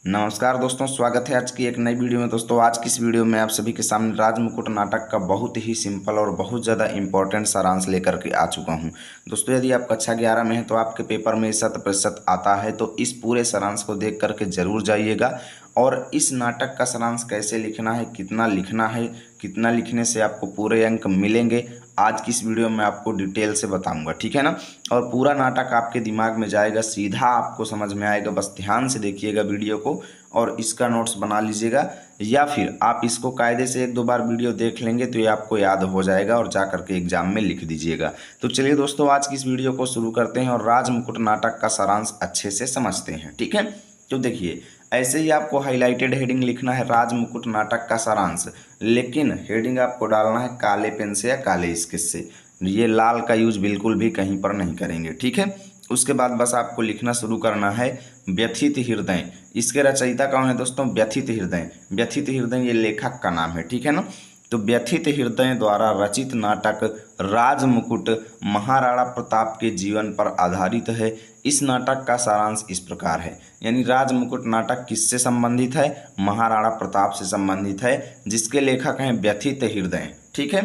नमस्कार दोस्तों, स्वागत है आज की एक नई वीडियो में। दोस्तों आज की इस वीडियो में आप सभी के सामने राजमुकुट नाटक का बहुत ही सिंपल और बहुत ज़्यादा इंपॉर्टेंट सारांश लेकर के आ चुका हूं। दोस्तों यदि आप कक्षा 11 में हैं तो आपके पेपर में 100% आता है, तो इस पूरे सारांश को देख करके जरूर जाइएगा। और इस नाटक का सारांश कैसे लिखना है, कितना लिखना है, कितना लिखने से आपको पूरे अंक मिलेंगे, आज की इस वीडियो में आपको डिटेल से बताऊंगा, ठीक है ना। और पूरा नाटक आपके दिमाग में जाएगा, सीधा आपको समझ में आएगा। बस ध्यान से देखिएगा वीडियो को और इसका नोट्स बना लीजिएगा, या फिर आप इसको कायदे से 1-2 बार वीडियो देख लेंगे तो ये आपको याद हो जाएगा और जा करके एग्जाम में लिख दीजिएगा। तो चलिए दोस्तों आज की इस वीडियो को शुरू करते हैं और राजमुकुट नाटक का सारांश अच्छे से समझते हैं, ठीक है। तो देखिए, ऐसे ही आपको हाईलाइटेड हेडिंग लिखना है राजमुकुट नाटक का सारांश, लेकिन हेडिंग आपको डालना है काले पेन से या काले स्केच से। ये लाल का यूज बिल्कुल भी कहीं पर नहीं करेंगे, ठीक है। उसके बाद बस आपको लिखना शुरू करना है व्यथित हृदय। इसके रचयिता कौन है दोस्तों? व्यथित हृदय। व्यथित हृदय ये लेखक का नाम है, ठीक है ना। तो व्यथित हृदय द्वारा रचित नाटक राजमुकुट महाराणा प्रताप के जीवन पर आधारित है। इस नाटक का सारांश इस प्रकार है, यानी राजमुकुट नाटक किससे संबंधित है? महाराणा प्रताप से संबंधित है, जिसके लेखक हैं व्यथित हृदय, ठीक है।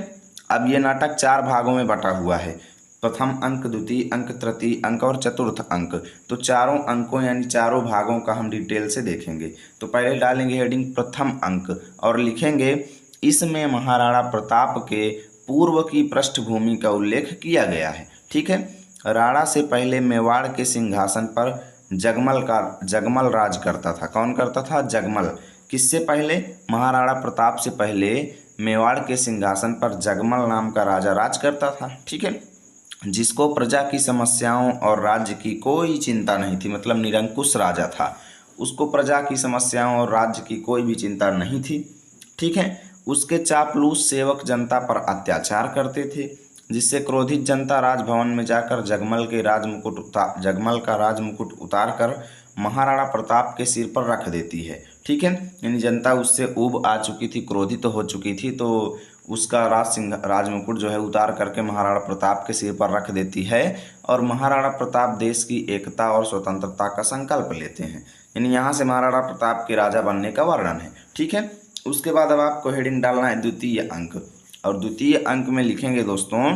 अब ये नाटक 4 भागों में बटा हुआ है। प्रथम अंक, द्वितीय अंक, तृतीय अंक और चतुर्थ अंक। तो चारों अंकों यानी चारों भागों का हम डिटेल से देखेंगे। तो पहले डालेंगे हेडिंग प्रथम अंक और लिखेंगे इसमें महाराणा प्रताप के पूर्व की पृष्ठभूमि का उल्लेख किया गया है, ठीक है। राणा से पहले मेवाड़ के सिंहासन पर जगमल राज करता था। कौन करता था? जगमल। किससे पहले? महाराणा प्रताप से पहले मेवाड़ के सिंहासन पर जगमल नाम का राजा राज करता था, ठीक है। जिसको प्रजा की समस्याओं और राज्य की कोई चिंता नहीं थी, मतलब निरंकुश राजा था। उसको प्रजा की समस्याओं और राज्य की कोई भी चिंता नहीं थी, ठीक है। उसके चापलूस सेवक जनता पर अत्याचार करते थे, जिससे क्रोधित जनता राजभवन में जाकर जगमल का राजमुकुट उतार कर महाराणा प्रताप के सिर पर रख देती है, ठीक है। यानी जनता उससे ऊब आ चुकी थी, क्रोधित हो चुकी थी, तो उसका राजमुकुट जो है उतार करके महाराणा प्रताप के सिर पर रख देती है। और महाराणा प्रताप देश की एकता और स्वतंत्रता का संकल्प लेते हैं। यानी यहाँ से महाराणा प्रताप के राजा बनने का वर्णन है, ठीक है। उसके बाद अब आपको हेडिंग डालना है द्वितीय अंक, और द्वितीय अंक में लिखेंगे दोस्तों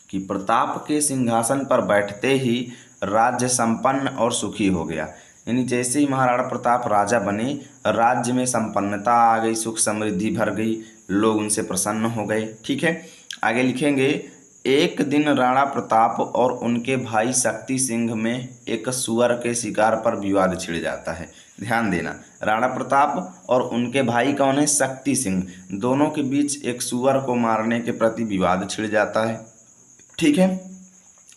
कि प्रताप के सिंहासन पर बैठते ही राज्य संपन्न और सुखी हो गया। यानी जैसे ही महाराणा प्रताप राजा बने, राज्य में संपन्नता आ गई, सुख समृद्धि भर गई, लोग उनसे प्रसन्न हो गए, ठीक है। आगे लिखेंगे एक दिन राणा प्रताप और उनके भाई शक्ति सिंह में एक सुअर के शिकार पर विवाद छिड़ जाता है। ध्यान देना, राणा प्रताप और उनके भाई कौन है? शक्ति सिंह। दोनों के बीच एक सुअर को मारने के प्रति विवाद छिड़ जाता है, ठीक है।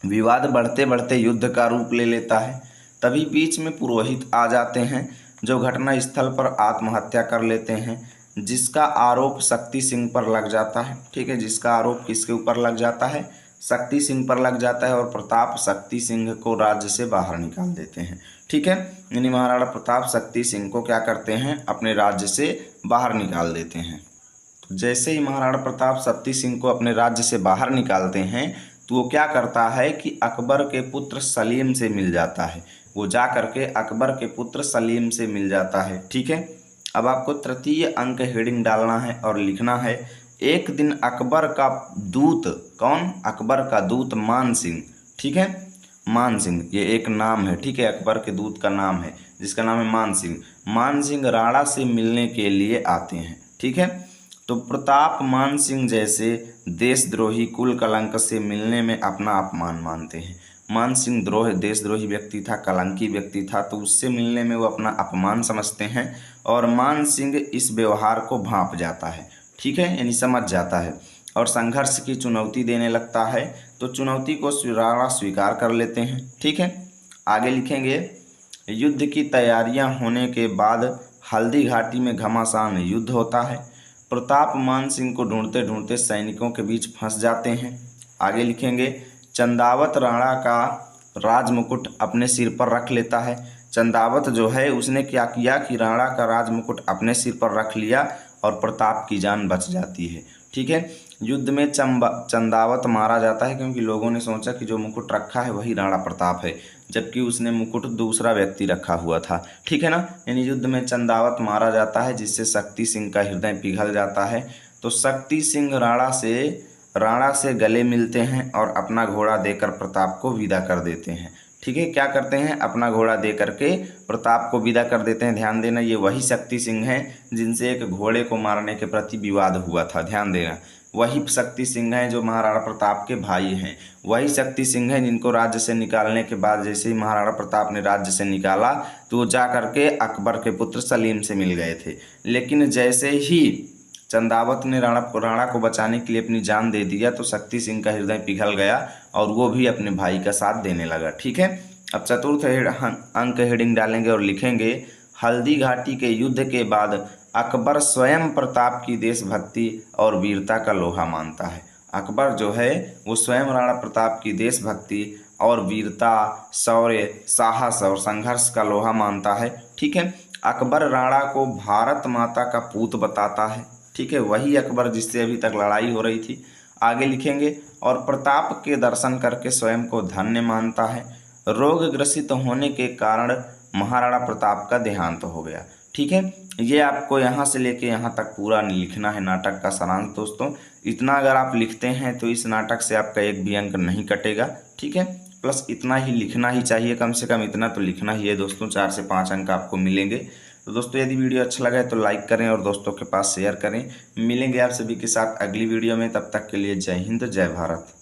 विवाद बढ़ते बढ़ते युद्ध का रूप ले लेता है। तभी बीच में पुरोहित आ जाते हैं, जो घटना स्थल पर आत्महत्या कर लेते हैं, जिसका आरोप शक्ति सिंह पर लग जाता है, ठीक है। जिसका आरोप किसके ऊपर लग जाता है? शक्ति सिंह पर लग जाता है। और प्रताप शक्ति सिंह को राज्य से बाहर निकाल देते हैं, ठीक है। यानी महाराणा प्रताप शक्ति सिंह को क्या करते हैं? अपने राज्य से बाहर निकाल देते हैं। तो जैसे ही महाराणा प्रताप शक्ति सिंह को अपने राज्य से बाहर निकालते हैं, तो वो क्या करता है कि अकबर के पुत्र सलीम से मिल जाता है। वो जा करके अकबर के पुत्र सलीम से मिल जाता है, ठीक है। अब आपको तृतीय अंक हेडिंग डालना है और लिखना है एक दिन अकबर का दूत। कौन? अकबर का दूत मान सिंह, ठीक है। मान सिंह ये एक नाम है, ठीक है। अकबर के दूत का नाम है, जिसका नाम है मान सिंह। मान सिंह राणा से मिलने के लिए आते हैं, ठीक है। तो प्रताप मान सिंह जैसे देशद्रोही कुल कलंक से मिलने में अपना अपमान मानते हैं। मान सिंह देशद्रोही व्यक्ति था, कलंकी व्यक्ति था, तो उससे मिलने में वो अपना अपमान समझते हैं। और मान सिंह इस व्यवहार को भांप जाता है, ठीक है, यानी समझ जाता है और संघर्ष की चुनौती देने लगता है। तो चुनौती को राणा स्वीकार कर लेते हैं, ठीक है। आगे लिखेंगे युद्ध की तैयारियां होने के बाद हल्दी घाटी में घमासान युद्ध होता है। प्रताप मान सिंह को ढूंढते ढूंढते सैनिकों के बीच फंस जाते हैं। आगे लिखेंगे चंदावत राणा का राजमुकुट अपने सिर पर रख लेता है। चंदावत जो है उसने क्या किया कि राणा का राजमुकुट अपने सिर पर रख लिया और प्रताप की जान बच जाती है, ठीक है। युद्ध में चंदावत मारा जाता है क्योंकि लोगों ने सोचा कि जो मुकुट रखा है वही राणा प्रताप है, जबकि उसने मुकुट दूसरा व्यक्ति रखा हुआ था। ठीक है ना। यानी युद्ध में चंदावत मारा जाता है जिससे शक्ति सिंह का हृदय पिघल जाता है। तो शक्ति सिंह राणा से गले मिलते हैं और अपना घोड़ा देकर प्रताप को विदा कर देते हैं। ठीक है, क्या करते हैं, अपना घोड़ा दे करके प्रताप को विदा कर देते हैं। ध्यान देना, ये वही शक्ति सिंह हैं जिनसे एक घोड़े को मारने के प्रति विवाद हुआ था। ध्यान देना, वही शक्ति सिंह हैं जो महाराणा प्रताप के भाई हैं। वही शक्ति सिंह हैं जिनको राज्य से निकालने के बाद जैसे ही महाराणा प्रताप ने राज्य से निकाला तो वो जा करके अकबर के पुत्र सलीम से मिल गए थे। लेकिन जैसे ही चंदावत ने राणा को बचाने के लिए अपनी जान दे दिया तो शक्ति सिंह का हृदय पिघल गया और वो भी अपने भाई का साथ देने लगा। ठीक है, अब चतुर्थ अंक हेडिंग डालेंगे और लिखेंगे, हल्दी घाटी के युद्ध के बाद अकबर स्वयं प्रताप की देशभक्ति और वीरता का लोहा मानता है। अकबर जो है वो स्वयं राणा प्रताप की देशभक्ति और वीरता, शौर्य, साहस और संघर्ष का लोहा मानता है। ठीक है, अकबर राणा को भारत माता का पूत बताता है। ठीक है, वही अकबर जिससे अभी तक लड़ाई हो रही थी। आगे लिखेंगे, और प्रताप के दर्शन करके स्वयं को धन्य मानता है। रोग ग्रसित होने के कारण महाराणा प्रताप का देहांत हो गया। ठीक है, ये आपको यहाँ से लेके यहाँ तक पूरा लिखना है नाटक का सारांश। दोस्तों, इतना अगर आप लिखते हैं तो इस नाटक से आपका एक भी अंक नहीं कटेगा। ठीक है, प्लस इतना ही लिखना ही चाहिए, कम से कम इतना तो लिखना ही है दोस्तों, 4 से 5 अंक आपको मिलेंगे। तो दोस्तों, यदि वीडियो अच्छा लगा है तो लाइक करें और दोस्तों के पास शेयर करें। मिलेंगे आप सभी के साथ अगली वीडियो में, तब तक के लिए जय हिंद, जय भारत।